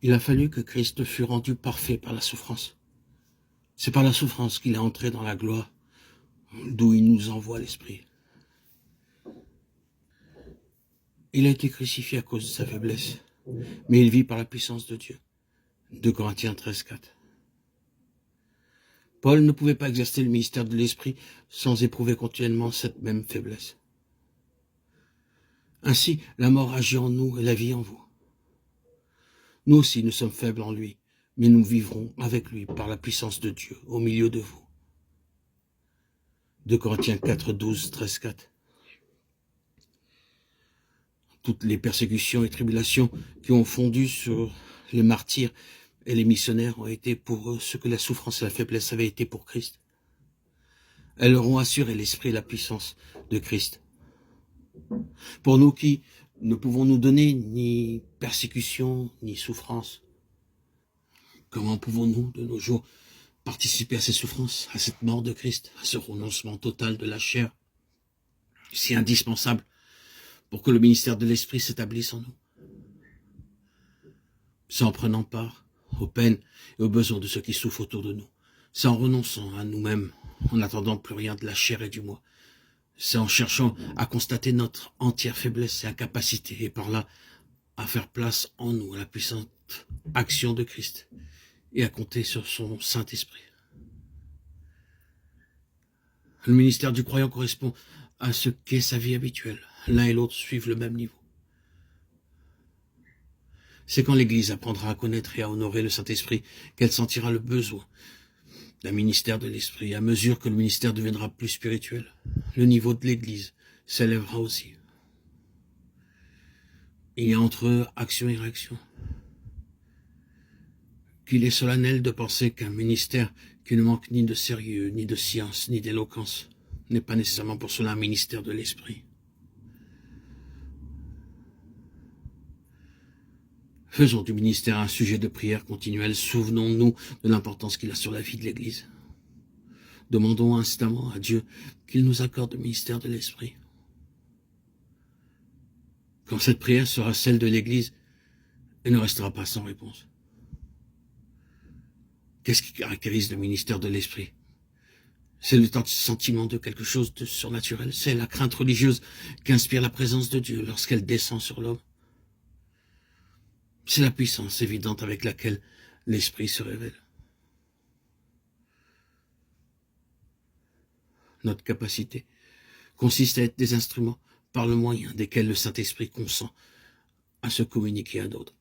Il a fallu que Christ fût rendu parfait par la souffrance. C'est par la souffrance qu'il est entré dans la gloire, d'où il nous envoie l'Esprit. Il a été crucifié à cause de sa faiblesse, mais il vit par la puissance de Dieu. 2 Corinthiens 13:4. Paul ne pouvait pas exercer le ministère de l'Esprit sans éprouver continuellement cette même faiblesse. Ainsi, la mort agit en nous et la vie en vous. Nous aussi, nous sommes faibles en lui, mais nous vivrons avec lui par la puissance de Dieu au milieu de vous. 2 Corinthiens 4:12, 13:4. Toutes les persécutions et tribulations qui ont fondu sur les martyrs et les missionnaires ont été pour eux ce que la souffrance et la faiblesse avaient été pour Christ. Elles leur ont assuré l'esprit et la puissance de Christ. Pour nous qui ne pouvons nous donner ni persécution ni souffrance, comment pouvons-nous de nos jours participer à ces souffrances, à cette mort de Christ, à ce renoncement total de la chair, si indispensable pour que le ministère de l'Esprit s'établisse en nous? C'est en prenant part aux peines et aux besoins de ceux qui souffrent autour de nous. C'est en renonçant à nous-mêmes, en n'attendant plus rien de la chair et du moi. C'est en cherchant à constater notre entière faiblesse et incapacité, et par là, à faire place en nous à la puissante action de Christ, et à compter sur son Saint-Esprit. Le ministère du croyant correspond à ce qu'est sa vie habituelle. L'un et l'autre suivent le même niveau. C'est quand l'Église apprendra à connaître et à honorer le Saint-Esprit qu'elle sentira le besoin d'un ministère de l'Esprit. À mesure que le ministère deviendra plus spirituel, le niveau de l'Église s'élèvera aussi. Il y a entre eux action et réaction. Qu'il est solennel de penser qu'un ministère qui ne manque ni de sérieux, ni de science, ni d'éloquence n'est pas nécessairement pour cela un ministère de l'Esprit. Faisons du ministère un sujet de prière continuelle. Souvenons-nous de l'importance qu'il a sur la vie de l'Église. Demandons instamment à Dieu qu'il nous accorde le ministère de l'Esprit. Quand cette prière sera celle de l'Église, elle ne restera pas sans réponse. Qu'est-ce qui caractérise le ministère de l'Esprit? C'est le sentiment de quelque chose de surnaturel. C'est la crainte religieuse qu'inspire la présence de Dieu lorsqu'elle descend sur l'homme. C'est la puissance évidente avec laquelle l'Esprit se révèle. Notre capacité consiste à être des instruments par le moyen desquels le Saint-Esprit consent à se communiquer à d'autres.